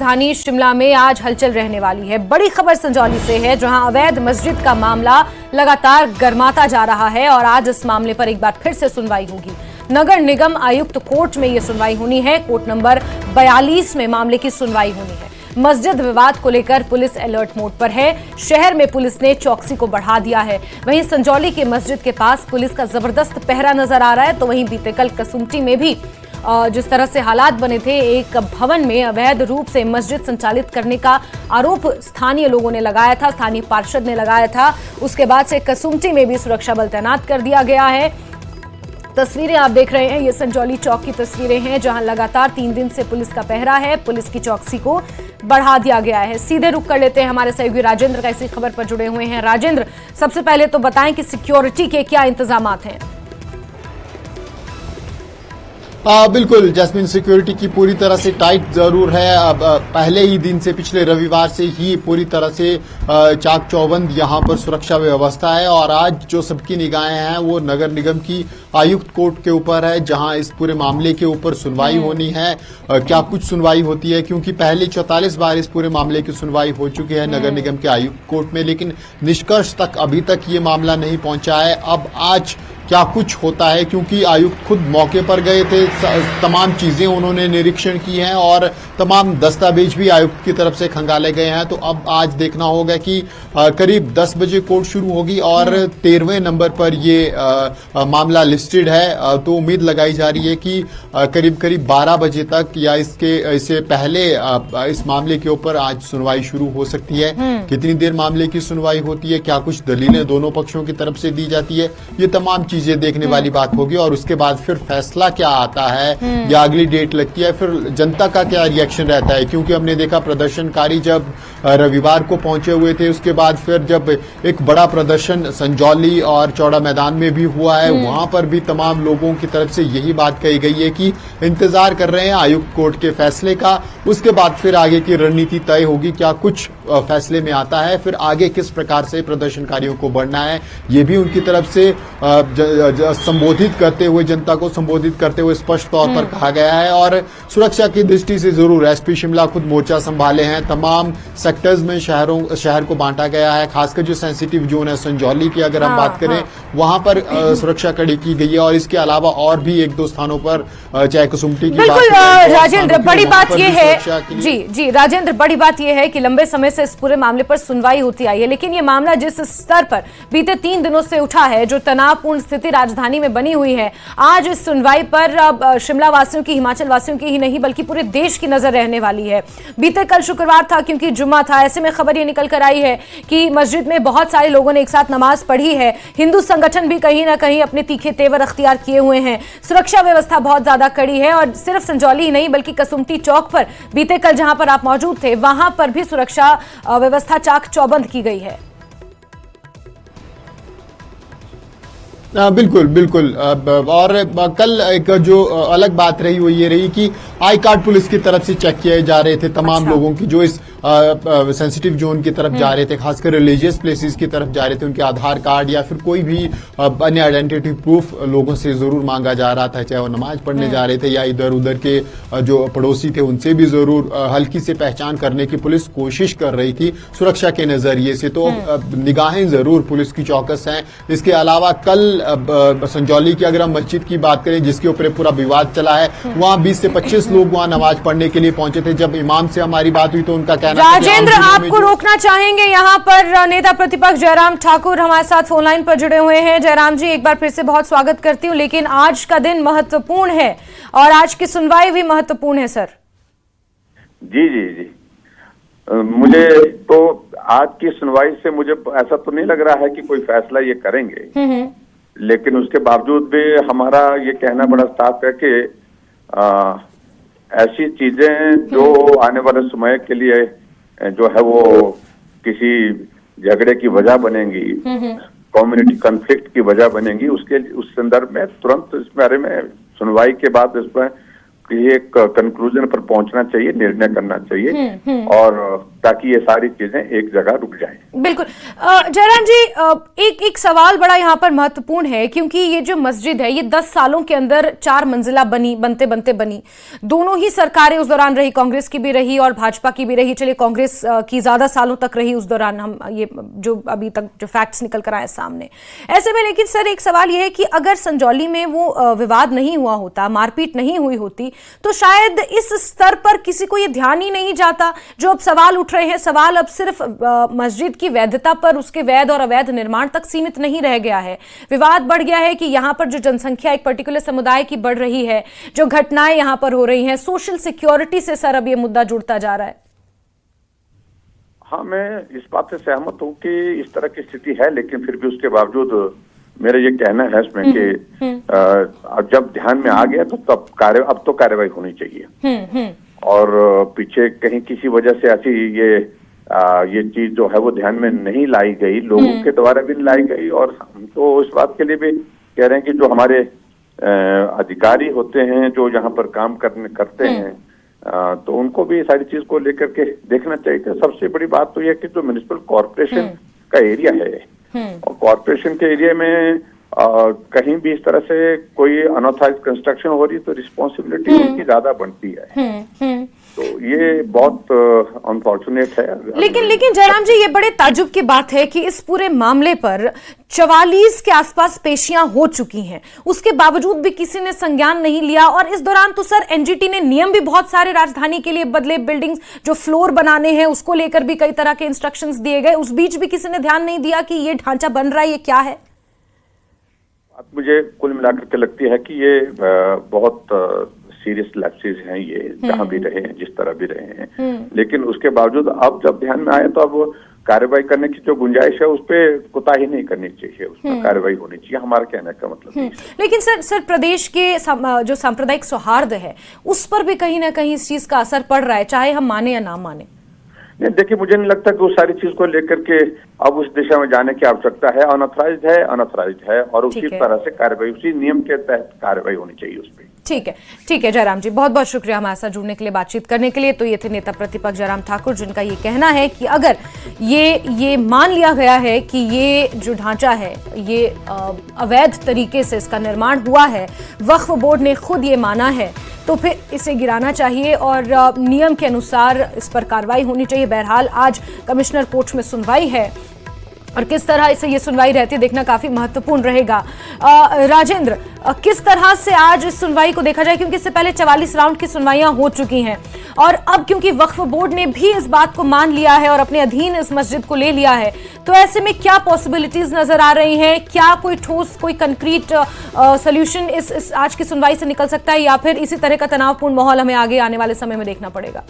राजधानी शिमला में आज हलचल रहने वाली है। बड़ी खबर संजौली से है, जहां अवैध मस्जिद का मामला लगातार गर्माता जा रहा है और आज इस मामले पर एक बार फिर से सुनवाई होगी। नगर निगम आयुक्त कोर्ट में यह सुनवाई होनी है। कोर्ट नंबर 42 में मामले की सुनवाई होनी है। मस्जिद विवाद को लेकर पुलिस अलर्ट मोड पर है। शहर में पुलिस ने चौकसी को बढ़ा दिया है। वहीं संजौली के मस्जिद के पास पुलिस का जबरदस्त पहरा नजर आ रहा है। तो वहीं बीते कल कसुम्पटी में भी जिस तरह से हालात बने थे, एक भवन में अवैध रूप से मस्जिद संचालित करने का आरोप स्थानीय लोगों ने लगाया था, स्थानीय पार्षद ने लगाया था। उसके बाद से कसुम्पटी में भी सुरक्षा बल तैनात कर दिया गया है। तस्वीरें आप देख रहे हैं, ये संजौली चौक की तस्वीरें हैं, जहां लगातार 3 दिन से पुलिस का पहरा है। पुलिस की चौकसी को बढ़ा दिया गया है। सीधे रुक कर लेते हैं, हमारे सहयोगी राजेंद्र का इसी खबर पर जुड़े हुए हैं। राजेंद्र, सबसे पहले तो बताएं कि सिक्योरिटी के क्या इंतजामात हैं? बिल्कुल जैस्मिन, सिक्योरिटी की पूरी तरह से टाइट जरूर है। अब पहले ही दिन से, पिछले रविवार से ही पूरी तरह से चाक चौबंद यहां पर सुरक्षा व्यवस्था है। और आज जो सबकी निगाहें हैं वो नगर निगम की आयुक्त कोर्ट के ऊपर है, जहां इस पूरे मामले के ऊपर सुनवाई होनी है। क्या कुछ सुनवाई होती है, क्योंकि पहले 44 बार इस पूरे मामले की सुनवाई हो चुकी है नगर निगम के आयुक्त कोर्ट में, लेकिन निष्कर्ष तक अभी तक ये मामला नहीं पहुंचा है। अब आज क्या कुछ होता है, क्योंकि आयुक्त खुद मौके पर गए थे, तमाम चीजें उन्होंने निरीक्षण की हैं और तमाम दस्तावेज भी आयुक्त की तरफ से खंगाले गए हैं। तो अब आज देखना होगा कि करीब 10 बजे कोर्ट शुरू होगी और 13वें नंबर पर ये मामला लिस्टेड है। तो उम्मीद लगाई जा रही है कि करीब 12 बजे तक या इससे पहले इस मामले के ऊपर आज सुनवाई शुरू हो सकती है। कितनी देर मामले की सुनवाई होती है, क्या कुछ दलीलें दोनों पक्षों की तरफ से दी जाती है, ये तमाम चीजें देखने वाली बात होगी। और उसके बाद फिर फैसला क्या आता है या अगली डेट लगती है, फिर जनता का क्या रिएक्शन रहता है। क्योंकि हमने देखा प्रदर्शनकारी जब रविवार को पहुंचे हुए थे, उसके बाद फिर जब एक बड़ा प्रदर्शन संजौली और चौड़ा मैदान में भी हुआ है, वहां पर भी तमाम लोगों की तरफ से यही बात कही गई है कि इंतजार कर रहे हैं आयुक्त कोर्ट के फैसले का। उसके बाद फिर आगे की रणनीति तय होगी, क्या कुछ फैसले में आता है, फिर आगे किस प्रकार से प्रदर्शनकारियों को बढ़ना है, ये भी उनकी तरफ से संबोधित करते हुए, जनता को संबोधित करते हुए स्पष्ट तौर पर कहा गया है। और सुरक्षा की दृष्टि से जरूर एसपी शिमला खुद मोर्चा संभाले हैं। तमाम सेक्टर्स में शहर को बांटा गया है। खासकर जो सेंसिटिव जोन है संजौली की अगर हम बात करें, वहां पर सुरक्षा कड़ी की गई है। और इसके अलावा और भी 1-2 स्थानों पर, चाहे कसुम्पटी की बिल्कुल राजेंद्र, बड़ी बात यह है जी राजेंद्र, बड़ी बात यह है कि लंबे समय से इस पूरे मामले पर सुनवाई होती आई है, लेकिन ये मामला जिस स्तर पर बीते 3 दिनों से उठा है, जो तनावपूर्ण स्थिति राजधानी में बनी हुई है, आज इस सुनवाई पर शिमला वासियों की, हिमाचल वासियों की ही नहीं बल्कि पूरे देश की नजर रहने वाली है। बीते कल शुक्रवार था, क्योंकि जुम्मा था, ऐसे में खबर ये निकल कर आई है कि मस्जिद में बहुत सारे लोगों ने एक साथ नमाज पढ़ी है। हिंदू संगठन भी कहीं ना कहीं अपने तीखे तेवर अख्तियार किए हुए हैं। सुरक्षा व्यवस्था बहुत ज्यादा कड़ी है और सिर्फ संजौली ही नहीं बल्कि कसुम्पटी चौक पर बीते कल जहां पर आप मौजूद थे, वहां पर भी सुरक्षा व्यवस्था चाक चौबंद की गई है। बिल्कुल। और कल एक जो अलग बात रही वो ये रही कि आई कार्ड पुलिस की तरफ से चेक किए जा रहे थे तमाम लोगों की जो इस सेंसिटिव जोन की तरफ जा रहे थे, खासकर रिलीजियस प्लेसेस की तरफ जा रहे थे। उनके आधार कार्ड या फिर कोई भी अन्य आइडेंटिटी प्रूफ लोगों से जरूर मांगा जा रहा था, चाहे वो नमाज पढ़ने जा रहे थे या इधर उधर के जो पड़ोसी थे उनसे भी जरूर हल्की से पहचान करने की पुलिस कोशिश कर रही थी सुरक्षा के नजरिए से। तो निगाहें जरूर पुलिस की चौकस हैं। इसके अलावा कल संजौली की अगर हम मस्जिद की बात करें, जिसके ऊपर पूरा विवाद चला है, वहां 20 से 25 लोग वहां नमाज पढ़ने के लिए पहुंचे थे। जब इमाम से हमारी बात हुई तो उनका कहना, राजेंद्र आपको रोकना चाहेंगे, यहाँ पर नेता प्रतिपक्ष जयराम ठाकुर हमारे साथ फोन लाइन पर जुड़े हुए हैं। जयराम जी, एक बार फिर से बहुत स्वागत करती हूँ, लेकिन आज का दिन महत्वपूर्ण है और आज की सुनवाई भी महत्वपूर्ण है सर। जी, मुझे तो आज की सुनवाई से मुझे ऐसा तो नहीं लग रहा है कि कोई फैसला ये करेंगे, लेकिन उसके बावजूद भी हमारा ये कहना बड़ा साफ है कि ऐसी चीजें जो आने वाले समय के लिए जो है वो किसी झगड़े की वजह बनेंगी, कम्युनिटी कॉन्फ्लिक्ट की वजह बनेंगी, उस संदर्भ में तुरंत इस बारे में सुनवाई के बाद इस पर एक कंक्लूजन पर पहुंचना चाहिए, निर्णय करना चाहिए। और ताकि ये सारी चीजें एक जगह रुक जाएं। बिल्कुल। जयराम जी, एक सवाल बड़ा यहाँ पर महत्वपूर्ण है, क्योंकि ये जो मस्जिद है ये 10 सालों के अंदर 4 मंजिला बनते बनी। दोनों ही सरकारें उस दौरान रही, कांग्रेस की भी रही और भाजपा की भी रही। चलिए, कांग्रेस की ज्यादा सालों तक रही उस दौरान, हम ये जो अभी तक जो फैक्ट्स निकल कर आए सामने। ऐसे में लेकिन सर, एक सवाल यह है कि अगर संजौली में वो विवाद नहीं हुआ होता, मारपीट नहीं हुई होती, तो शायद इस स्तर पर किसी को ये ध्यान ही नहीं जाता। जो अब सवाल उठ रहे हैं, सवाल अब सिर्फ मस्जिद की वैधता पर, उसके वैध और अवैध निर्माण तक सीमित नहीं रह गया है। विवाद बढ़ गया है कि यहाँ पर जो जनसंख्या एक पर्टिकुलर समुदाय की बढ़ रही है, जो घटनाएं यहाँ पर हो रही हैं, सोशल सिक्योरिटी से सर अब ये मुद्दा जुड़ता जा रहा है। हाँ, मैं इस बात से सहमत हूँ कि इस तरह की स्थिति है, लेकिन फिर भी उसके बावजूद मेरा ये कहना है इसमें कि जब ध्यान में आ गया तो अब तो कार्रवाई होनी चाहिए। और पीछे कहीं किसी वजह से ऐसी ये चीज जो है वो ध्यान में नहीं लाई गई, लोगों के द्वारा भी नहीं लाई गई। और हम तो इस बात के लिए भी कह रहे हैं कि जो हमारे अधिकारी होते हैं, जो यहाँ पर काम करते हैं, तो उनको भी सारी चीज को लेकर के देखना चाहिए। सबसे बड़ी बात तो यह कि जो म्युनिसिपल कॉर्पोरेशन का एरिया है, और कॉर्पोरेशन के एरिया में कहीं भी इस तरह से कोई अनऑथराइज्ड कंस्ट्रक्शन हो रही तो रिस्पॉन्सिबिलिटी उनकी ज्यादा बनती है। तो ये बहुत अनफॉर्चुनेट है। लेकिन जयराम जी, ये बड़े ताज्जुब की बात है कि इस पूरे मामले पर 44 के आसपास पेशियां हो चुकी हैं, उसके बावजूद भी किसी ने संज्ञान नहीं लिया। और इस दौरान तो सर एनजीटी ने नियम भी बहुत सारे राजधानी के लिए बदले, बिल्डिंग्स जो फ्लोर बनाने हैं उसको लेकर भी कई तरह के इंस्ट्रक्शंस दिए गए। उस बीच भी किसी ने ध्यान नहीं दिया कि ये ढांचा बन रहा है, ये क्या है। मुझे कुल मिलाकर के लगती है कि ये बहुत सीरियस लैप्सेस हैं, ये जहां भी रहे हैं, जिस तरह भी रहे हैं। लेकिन उसके बावजूद अब जब ध्यान में आए तो अब कार्रवाई करने की जो गुंजाइश है उस पर कोताही नहीं करनी चाहिए, उस पर कार्रवाई होनी चाहिए, हमारा कहने का मतलब। लेकिन सर प्रदेश के जो सांप्रदायिक सौहार्द है उस पर भी कहीं ना कहीं इस चीज का असर पड़ रहा है, चाहे हम माने या ना माने। नहीं, देखिए, मुझे नहीं लगता कि उस सारी चीज को लेकर के अब उस दिशा में जाने की आवश्यकता है। अनऑथराइज्ड है और उसी तरह से कार्रवाई, उसी नियम के तहत कार्रवाई होनी चाहिए उस पर। ठीक है जयराम जी, बहुत बहुत शुक्रिया हमारे साथ जुड़ने के लिए, बातचीत करने के लिए। तो ये थे नेता प्रतिपक्ष जयराम ठाकुर, जिनका ये कहना है कि अगर ये मान लिया गया है कि ये जो ढांचा है ये अवैध तरीके से इसका निर्माण हुआ है, वक्फ बोर्ड ने खुद ये माना है, तो फिर इसे गिराना चाहिए और नियम के अनुसार इस पर कार्रवाई होनी चाहिए। बहरहाल आज कमिश्नर कोर्ट में सुनवाई है और किस तरह से ये सुनवाई रहती है देखना काफी महत्वपूर्ण रहेगा। राजेंद्र, किस तरह से आज इस सुनवाई को देखा जाए, क्योंकि इससे पहले 44 राउंड की सुनवाइयां हो चुकी हैं और अब क्योंकि वक्फ बोर्ड ने भी इस बात को मान लिया है और अपने अधीन इस मस्जिद को ले लिया है, तो ऐसे में क्या पॉसिबिलिटीज नजर आ रही हैं? क्या कोई ठोस, कोई कंक्रीट सोल्यूशन इस आज की सुनवाई से निकल सकता है, या फिर इसी तरह का तनावपूर्ण माहौल हमें आगे आने वाले समय में देखना पड़ेगा?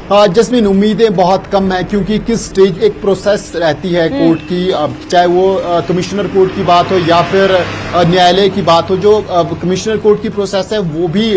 जस्मीन, उम्मीदें बहुत कम है, क्योंकि किस स्टेज एक प्रोसेस रहती है कोर्ट की, चाहे वो कमिश्नर कोर्ट की बात हो या फिर न्यायालय की बात हो। जो कमिश्नर कोर्ट की प्रोसेस है वो भी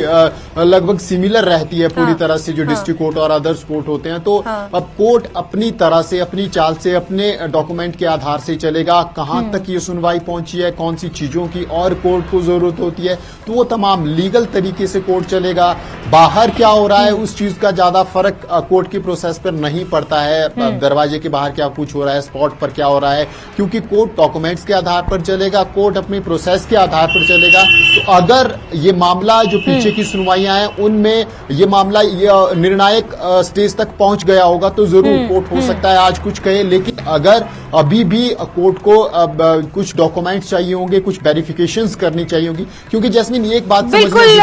लगभग सिमिलर रहती है पूरी तरह से जो डिस्ट्रिक्ट कोर्ट और अदर्स कोर्ट होते हैं। तो अब कोर्ट अपनी तरह से, अपनी चाल से, अपने डॉक्यूमेंट के आधार से चलेगा। कहां तक ये सुनवाई पहुंची है, कौन सी चीजों की और कोर्ट को जरूरत होती है, तो वो तमाम लीगल तरीके से कोर्ट चलेगा। बाहर क्या हो रहा है उस चीज का ज्यादा फर्क कोर्ट की प्रोसेस पर नहीं पड़ता है। दरवाजे के बाहर क्या कुछ हो रहा है, स्पॉट पर क्या हो रहा है, क्योंकि कोर्ट डॉक्यूमेंट्स के आधार पर चलेगा, कोर्ट अपनी प्रोसेस के आधार पर चलेगा। तो अगर ये मामला जो पीछे की सुनवाइयां हैं उनमें ये मामला निर्णायक स्टेज तक पहुंच गया होगा तो जरूर कोर्ट हो सकता है आज कुछ कहे। लेकिन अगर अभी भी कोर्ट को कुछ डॉक्यूमेंट्स चाहिए होंगे, कुछ वेरिफिकेशंस करनी चाहिए होंगी, क्योंकि जैस्मीन एक बात बिल्कुल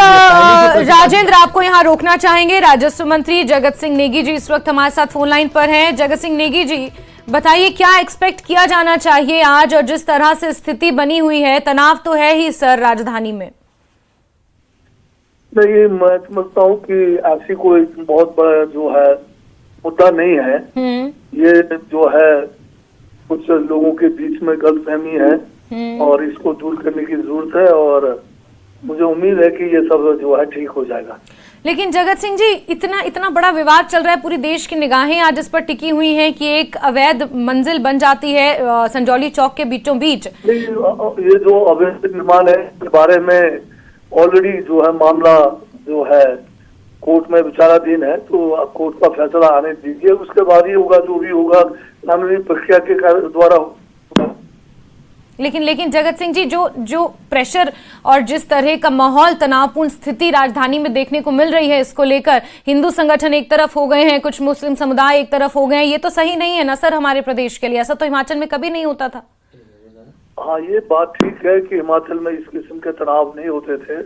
राजेंद्र, आपको यहाँ रोकना चाहेंगे। राजस्व मंत्री जगत सिंह नेगी जी इस वक्त हमारे साथ फोन लाइन पर हैं। जगत सिंह नेगी जी, बताइए क्या एक्सपेक्ट किया जाना चाहिए आज, और जिस तरह से स्थिति बनी हुई है, तनाव तो है ही सर राजधानी में। नहीं, मैं समझता हूँ कि ऐसी कोई बहुत बड़ा जो है मुद्दा नहीं है। ये जो है कुछ लोगों के बीच में गलतफहमी है और इसको दूर करने की जरूरत है, और मुझे उम्मीद है कि ये सब जो है ठीक हो जाएगा। लेकिन जगत सिंह जी, इतना बड़ा विवाद चल रहा है, पूरी देश की निगाहें आज इस पर टिकी हुई हैं कि एक अवैध मंजिल बन जाती है संजौली चौक के बीचों बीच। ये जो अवैध निर्माण है इसके बारे में ऑलरेडी जो है मामला जो है कोर्ट में विचाराधीन है, तो आप कोर्ट का फैसला आने दीजिए, उसके बाद ही होगा जो भी होगा कानूनी प्रक्रिया के द्वारा होगा। लेकिन जगत सिंह जी, जो प्रेशर और जिस तरह का माहौल, तनावपूर्ण स्थिति राजधानी में देखने को मिल रही है, इसको लेकर हिंदू संगठन एक तरफ हो गए हैं, कुछ मुस्लिम समुदाय एक तरफ हो गए हैं, ये तो सही नहीं है ना सर हमारे प्रदेश के लिए? ऐसा तो हिमाचल में कभी नहीं होता था। हाँ, ये बात ठीक है कि हिमाचल में इस किस्म के तनाव नहीं होते थे,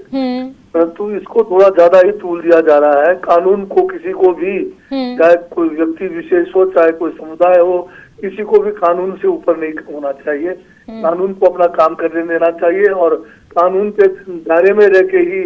परंतु इसको थोड़ा ज्यादा ही तूल दिया जा रहा है। कानून को किसी को भी, चाहे कोई व्यक्ति विशेष हो, चाहे कोई समुदाय हो, किसी को भी कानून से ऊपर नहीं होना चाहिए। कानून को अपना काम करने देना चाहिए और कानून के दायरे में रह के ही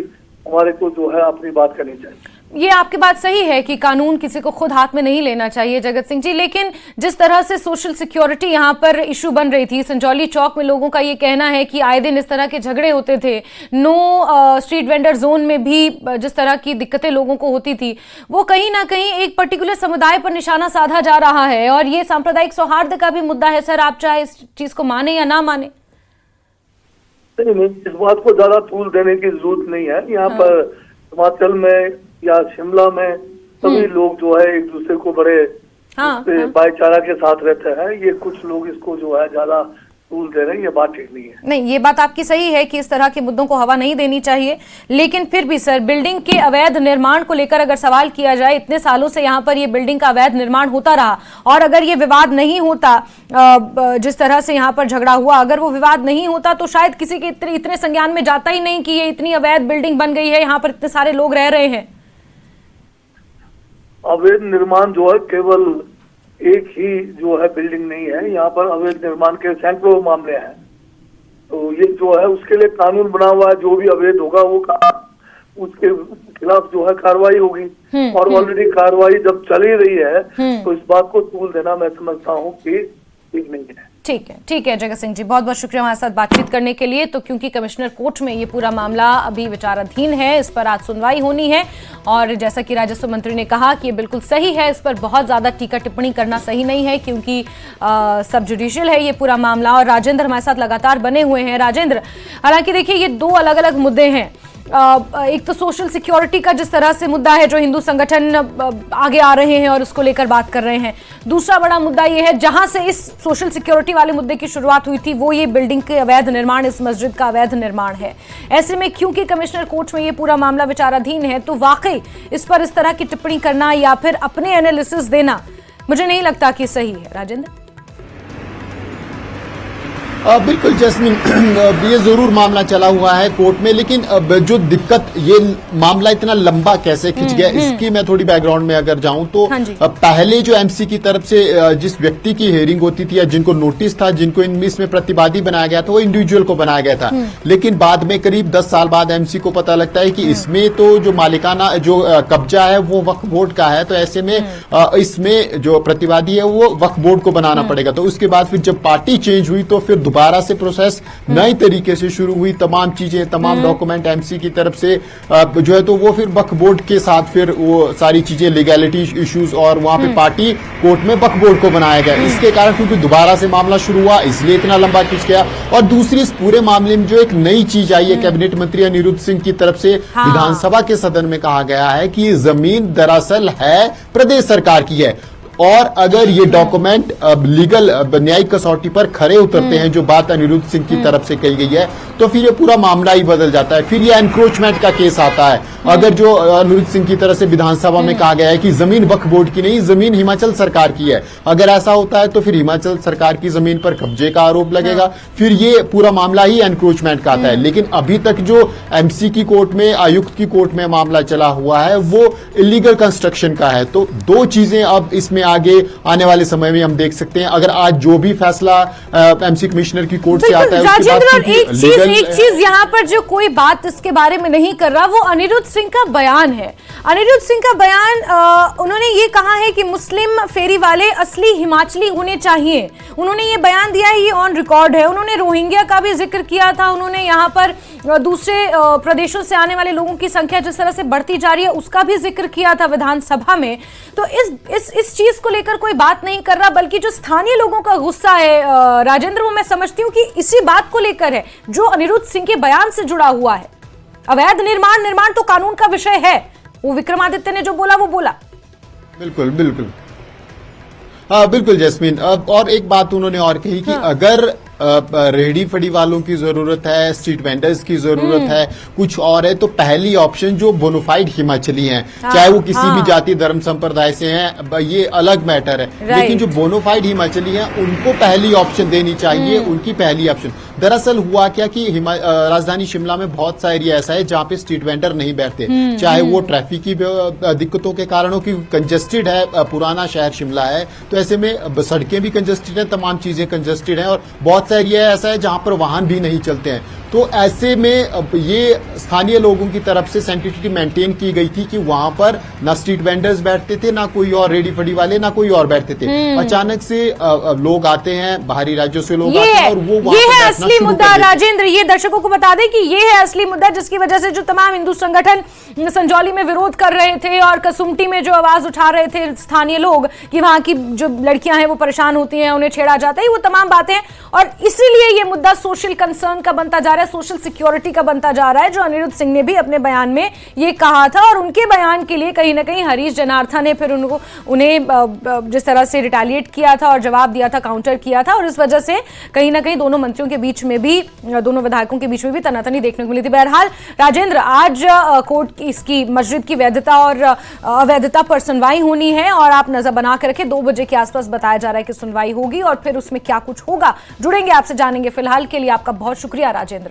हमारे को जो है अपनी बात करनी चाहिए। ये आपकी बात सही है कि कानून किसी को खुद हाथ में नहीं लेना चाहिए जगत सिंह जी, लेकिन जिस तरह से सोशल सिक्योरिटी यहाँ पर इशू बन रही थी, संजौली चौक में लोगों का ये कहना है कि आए दिन इस तरह के झगड़े होते थे, नो स्ट्रीट वेंडर जोन में भी जिस तरह की दिक्कतें लोगों को होती थी, वो कहीं ना कहीं एक पर्टिकुलर समुदाय पर निशाना साधा जा रहा है और ये सांप्रदायिक सौहार्द का भी मुद्दा है। सर, आप चाहे इस चीज को माने या ना माने। नहीं, इस बात को ज्यादा तूल देने की जरूरत नहीं है। यहाँ पर हिमाचल में या शिमला में सभी लोग जो है एक दूसरे को बड़े भाईचारा के साथ रहते हैं। ये कुछ लोग इसको जो है ज्यादा तूल दे रहे हैं, ये बात ठीक नहीं है। नहीं, ये बात आपकी सही है कि इस तरह के मुद्दों को हवा नहीं देनी चाहिए, लेकिन फिर भी सर, बिल्डिंग के अवैध निर्माण को लेकर अगर सवाल किया जाए, इतने सालों से यहाँ पर ये बिल्डिंग का अवैध निर्माण होता रहा और अगर ये विवाद नहीं होता, जिस तरह से यहाँ पर झगड़ा हुआ, अगर वो विवाद नहीं होता तो शायद किसी के इतने संज्ञान में जाता ही नहीं कि ये इतनी अवैध बिल्डिंग बन गई है, यहाँ पर इतने सारे लोग रह रहे हैं। अवैध निर्माण जो है केवल एक ही जो है बिल्डिंग नहीं है, यहाँ पर अवैध निर्माण के सैकड़ों मामले हैं। तो ये जो है उसके लिए कानून बना हुआ है, जो भी अवैध होगा वो उसके खिलाफ जो है कार्रवाई होगी और ऑलरेडी कार्रवाई जब चली रही है तो इस बात को तूल देना मैं समझता हूँ कि ठीक नहीं है। ठीक है जगत सिंह जी, बहुत बहुत शुक्रिया हमारे साथ बातचीत करने के लिए। तो क्योंकि कमिश्नर कोर्ट में ये पूरा मामला अभी विचाराधीन है, इस पर आज सुनवाई होनी है और जैसा कि राजस्व मंत्री ने कहा कि ये बिल्कुल सही है, इस पर बहुत ज्यादा टीका टिप्पणी करना सही नहीं है क्योंकि सब जुडिशियल है ये पूरा मामला। और राजेंद्र हमारे साथ लगातार बने हुए हैं। राजेंद्र, हालांकि देखिए ये दो अलग अलग मुद्दे हैं, एक तो सोशल सिक्योरिटी का जिस तरह से मुद्दा है जो हिंदू संगठन आगे आ रहे हैं और उसको लेकर बात कर रहे हैं, दूसरा बड़ा मुद्दा ये है जहां से इस सोशल सिक्योरिटी वाले मुद्दे की शुरुआत हुई थी वो ये बिल्डिंग के अवैध निर्माण, इस मस्जिद का अवैध निर्माण है। ऐसे में क्योंकि कमिश्नर कोर्ट में ये पूरा मामला विचाराधीन है तो वाकई इस पर इस तरह की टिप्पणी करना या फिर अपने एनालिसिस देना मुझे नहीं लगता कि सही है। राजेंद्र, बिल्कुल जैस्मिन, ये जरूर मामला चला हुआ है कोर्ट में, लेकिन जो दिक्कत, ये मामला इतना लंबा कैसे खिंच गया इसकी मैं थोड़ी बैकग्राउंड में अगर जाऊं तो पहले जो एमसी की तरफ से जिस व्यक्ति की हियरिंग होती थी या जिनको नोटिस था, जिनको इसमें प्रतिवादी बनाया गया था, वो इंडिविजुअल को बनाया गया था। लेकिन बाद में करीब 10 साल बाद एमसी को पता लगता है कि इसमें तो जो मालिकाना जो कब्जा है वो वक्फ बोर्ड का है, तो ऐसे में इसमें जो प्रतिवादी है वो वक्फ बोर्ड को बनाना पड़ेगा। तो उसके बाद फिर जब पार्टी चेंज हुई तो फिर दोबारा से प्रोसेस नई तरीके से शुरू हुई, तमाम चीजें, तमाम डॉक्यूमेंट एमसी की तरफ से जो है तो वो फिर वक्फ बोर्ड के साथ फिर वो सारी चीजें, लीगैलिटी इश्यूज, और वहां पे पार्टी कोर्ट में वक्फ बोर्ड को बनाया गया। इसके कारण क्योंकि दोबारा से मामला शुरू हुआ इसलिए इतना लंबा खिंच गया। और दूसरी, इस पूरे मामले में जो एक नई चीज आई है, कैबिनेट मंत्री अनिरुद्ध सिंह की तरफ से विधानसभा के सदन में कहा गया है कि जमीन दरअसल है प्रदेश सरकार की है और अगर ये डॉक्यूमेंट लीगल न्यायिक कसौटी पर खरे उतरते हैं, जो बात अनिरुद्ध सिंह की तरफ से कही गई है, तो फिर ये पूरा मामला ही बदल जाता है। फिर ये एनक्रोचमेंट का केस आता है। अगर जो अनिरुद्ध सिंह की तरफ से विधानसभा में कहा गया है कि जमीन वक्फ बोर्ड की नहीं, जमीन हिमाचल सरकार की है, अगर ऐसा होता है तो फिर हिमाचल सरकार की जमीन पर कब्जे का आरोप लगेगा, फिर ये पूरा मामला ही एनक्रोचमेंट का आता है। लेकिन अभी तक जो एमसी की कोर्ट में, आयुक्त की कोर्ट में मामला चला हुआ है वो इलीगल कंस्ट्रक्शन का है। तो दो चीजें अब इसमें आगे आने वाले समय में हम देख सकते हैं। अगर आज जो भी फैसला एमसी कमिश्नर की कोर्ट से आता है, एक चीज यहाँ पर जो कोई बात इसके बारे में नहीं कर रहा वो अनिरुद्ध सिंह का बयान है। अनिरुद्ध सिंह का बयान, उन्होंने ये कहा है कि मुस्लिम फेरी वाले असली हिमाचली होने चाहिए। उन्होंने ये बयान दिया है, ये ऑन रिकॉर्ड है। उन्होंने रोहिंग्या का भी जिक्र किया था, उन्होंने यहाँ पर दूसरे प्रदेशों से आने वाले लोगों की संख्या जिस तरह से बढ़ती जा रही है उसका भी जिक्र किया था विधानसभा में। तो इस चीज को लेकर कोई बात नहीं कर रहा, बल्कि जो स्थानीय लोगों का गुस्सा है राजेंद्र, वो मैं समझती हूँ कि इसी बात को लेकर है जो अनिरुद्ध सिंह के बयान से जुड़ा हुआ है। अवैध निर्माण तो कानून का विषय है, वो विक्रमादित्य ने जो बोला वो बोला। बिल्कुल बिल्कुल। हाँ बिल्कुल जैस्मिन, और एक बात उन्होंने और कही कि अगर रेहड़ी फड़ी वालों की जरूरत है, स्ट्रीट वेंडर्स की जरूरत है, कुछ और है, तो पहली ऑप्शन जो बोनोफाइड हिमाचली हैं, चाहे वो किसी भी जाति धर्म संप्रदाय से हैं, ये अलग मैटर है, लेकिन जो बोनोफाइड हिमाचली हैं उनको पहली ऑप्शन देनी चाहिए, उनकी पहली ऑप्शन। दरअसल हुआ क्या कि राजधानी शिमला में बहुत सा एरिया ऐसा है जहाँ पे स्ट्रीट वेंडर नहीं बैठते, चाहे वो ट्रैफिक की दिक्कतों के कारण हो, कि कंजेस्टेड है, पुराना शहर शिमला है, तो ऐसे में सड़कें भी कंजेस्टेड है, तमाम चीजें कंजेस्टेड है, और बहुत सा एरिया ऐसा है जहां पर वाहन भी नहीं चलते हैं। तो ऐसे में ये स्थानीय लोगों की तरफ से सेंसिटिविटी मेंटेन की गई थी कि वहां पर ना स्ट्रीट वेंडर्स बैठते थे, ना कोई और रेडी फड़ी वाले, ना कोई और बैठते थे। अचानक से लोग आते हैं, बाहरी राज्यों से लोग आते हैं, और वो ये है असली मुद्दा राजेंद्र। ये दर्शकों को बता दें कि ये है असली मुद्दा, जिसकी वजह से जो तमाम हिंदू संगठन संजौली में विरोध कर रहे थे और कसुम्पटी में जो आवाज उठा रहे थे स्थानीय लोग कि वहां की जो लड़कियां हैं वो परेशान होती हैं, उन्हें छेड़ा जाता है, वो तमाम बातें, और इसीलिए ये मुद्दा सोशल कंसर्न का बनता जा रहा है, सोशल सिक्योरिटी का बनता जा रहा है, जो अनिरुद्ध सिंह ने भी अपने बयान में ये कहा था। और उनके बयान के लिए कहीं ना कहीं हरीश जनार्था ने फिर उन्हें जिस तरह से रिटेलिएट किया था और जवाब दिया था, काउंटर किया था, और इस वजह से कहीं ना कहीं दोनों मंत्रियों के बीच में भी, दोनों विधायकों के बीच में भी तनातनी देखने को मिली थी। बहरहाल राजेंद्र, आज कोर्ट की इसकी मस्जिद की वैधता और अवैधता पर सुनवाई होनी है, और आप नजर बना कर रखें, 2 बजे के आसपास बताया जा रहा है कि सुनवाई होगी, और फिर उसमें क्या कुछ होगा जुड़ेंगे आपसे, जानेंगे। फिलहाल के लिए आपका बहुत शुक्रिया राजेंद्र।